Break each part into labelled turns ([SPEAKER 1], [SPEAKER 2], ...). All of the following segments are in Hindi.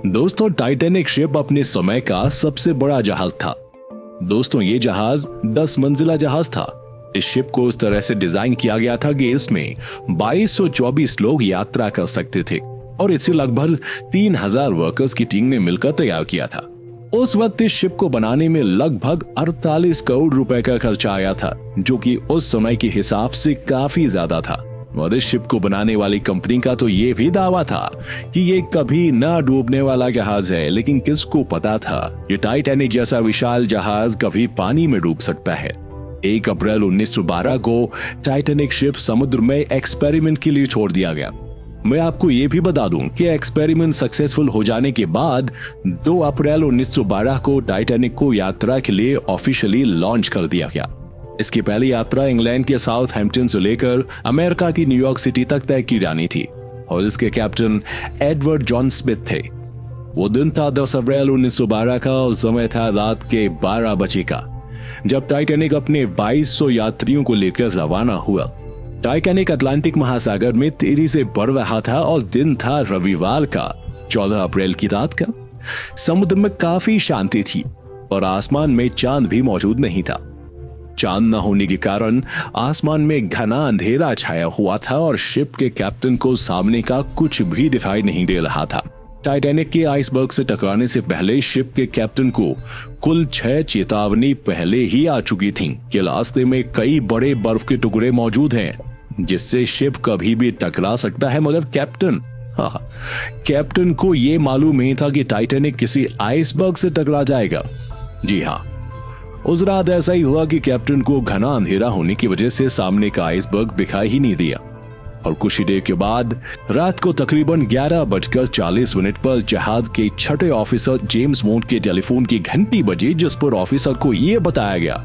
[SPEAKER 1] दोस्तों, टाइटैनिक शिप अपने समय का सबसे बड़ा जहाज था। दोस्तों, ये जहाज 10 मंजिला जहाज था। इस शिप को उस तरह से डिजाइन किया गया था कि इसमें 2224 लोग यात्रा कर सकते थे और इसे लगभग 3000 वर्कर्स की टीम ने मिलकर तैयार किया था। उस वक्त इस शिप को बनाने में लगभग 48 करोड़ रुपए का खर्चा आया था, जो कि उस समय के हिसाब से काफी ज्यादा था। और इस शिप को बनाने वाली कंपनी का तो ये भी दावा था कि ये कभी ना डूबने वाला जहाज है, लेकिन किसको पता था ये टाइटैनिक जैसा विशाल जहाज कभी पानी में डूब सकता है। 1 अप्रैल 1912 को टाइटैनिक शिप समुद्र में एक्सपेरिमेंट के लिए छोड़ दिया गया। मैं आपको ये भी बता दूं कि एक्सपेरिमेंट सक्सेसफुल हो जाने के बाद 2 अप्रैल 1912 को टाइटैनिक को यात्रा के लिए ऑफिशियली लॉन्च कर दिया गया। इसकी पहली यात्रा इंग्लैंड के साउथहैम्पटन से लेकर अमेरिका की न्यूयॉर्क सिटी तक तय की जानी थी और इसके कैप्टन एडवर्ड जॉन स्मिथ थे। वो दिन था 10 अप्रैल 1912 का और समय था रात के 12 बजे का, जब टाइटैनिक अपने 2200 यात्रियों को लेकर रवाना हुआ। टाइटैनिक अटलांटिक महासागर में तेजी से बढ़ रहा था और दिन था रविवार का 14 अप्रैल की रात का। समुद्र में काफी शांति थी और आसमान में चांद भी मौजूद नहीं था। चांद न होने के कारण आसमान में घना अंधेरा छाया हुआ था और शिप के कैप्टन को सामने का कुछ भी दिखाई नहीं दे रहा था। टाइटैनिक के आइसबर्ग से टकराने से पहले शिप के कैप्टन को कुल 6 चेतावनी पहले ही आ चुकी थी कि रास्ते में कई बड़े बर्फ के टुकड़े मौजूद हैं, जिससे शिप कभी भी टकरा सकता है। मगर कैप्टन को यह मालूम नहीं था कि टाइटैनिक किसी आइसबर्ग से टकरा जाएगा। जी हाँ, उस रात ऐसा ही हुआ कि कैप्टन को घना अंधेरा होने की वजह से सामने का आइसबर्ग दिखाई ही नहीं दिया और कुछ ही देर के बाद रात को तकरीबन 11:40 पर जहाज के छठे ऑफिसर जेम्स बॉन्ड के टेलीफोन की घंटी बजी, जिस पर ऑफिसर को यह बताया गया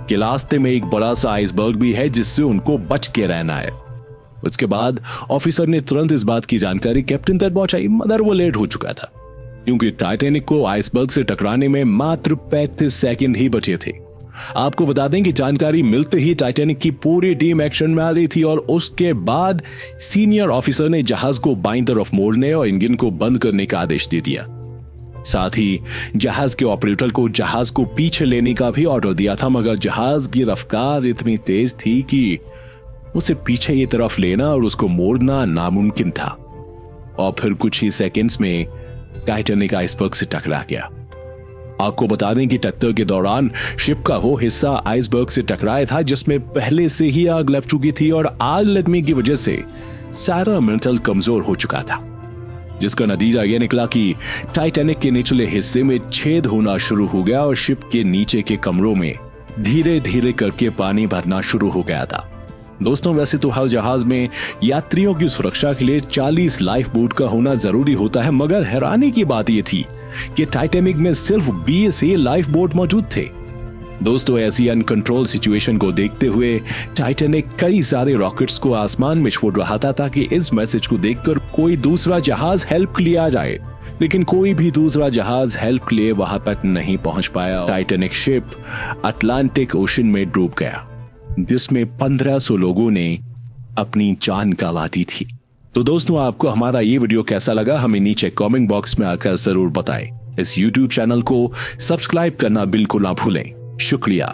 [SPEAKER 1] कि रास्ते में एक बड़ा सा आइसबर्ग भी है जिससे उनको बच के रहना है। उसके बाद ऑफिसर ने तुरंत इस बात की जानकारी कैप्टन तक पहुंचाई, मगर वो लेट हो चुका था क्योंकि टाइटैनिक को आइसबर्ग से टकराने में मात्र 35 सेकंड ही बचे थे। आपको बता दें कि जानकारी मिलते ही टाइटैनिक की पूरी टीम एक्शन में आ रही थी और उसके बाद सीनियर ऑफिसर ने जहाज को बाईं तरफ मोड़ने और इंजन को बंद करने का आदेश दे दिया। साथ ही जहाज के ऑपरेटर को जहाज को पीछे लेने का भी ऑर्डर दिया था, मगर जहाज की रफ्तार इतनी तेज थी कि उसे पीछे की तरफ लेना और उसको मोड़ना नामुमकिन था। और फिर कुछ ही सेकंड्स में टाइटैनिक आइसबर्ग से टकरा गया। आपको बता दें कि टक्कर के दौरान शिप का वो हिस्सा आइसबर्ग से टकराया था जिसमें पहले से ही आग लग चुकी थी और आग लगने की वजह से सारा मेटल कमजोर हो चुका था, जिसका नतीजा यह निकला कि टाइटैनिक के निचले हिस्से में छेद होना शुरू हो गया और शिप के नीचे के कमरों में धीरे धीरे करके पानी भरना शुरू हो गया था। दोस्तों, वैसे तो हर जहाज में यात्रियों की सुरक्षा के लिए 40 लाइफ बोट का होना जरूरी होता है, मगर हैरानी की बात यह थी कि टाइटैनिक में सिर्फ 20 लाइफ बोट मौजूद थे। दोस्तों, ऐसी अनकंट्रोल सिचुएशन को देखते हुए टाइटैनिक कई सारे रॉकेट्स को आसमान में छोड़ रहा था ताकि इस मैसेज को देखकर कोई दूसरा जहाज हेल्प के लिए आ जाए, लेकिन कोई भी दूसरा जहाज हेल्प के लिए वहां तक नहीं पहुंच पाया। टाइटैनिक शिप अटलांटिक ओशन में डूब गया, जिसमें 1500 लोगों ने अपनी जान गंवा दी थी। तो दोस्तों, आपको हमारा ये वीडियो कैसा लगा हमें नीचे कमेंट बॉक्स में आकर जरूर बताएं। इस YouTube चैनल को सब्सक्राइब करना बिल्कुल ना भूलें। शुक्रिया।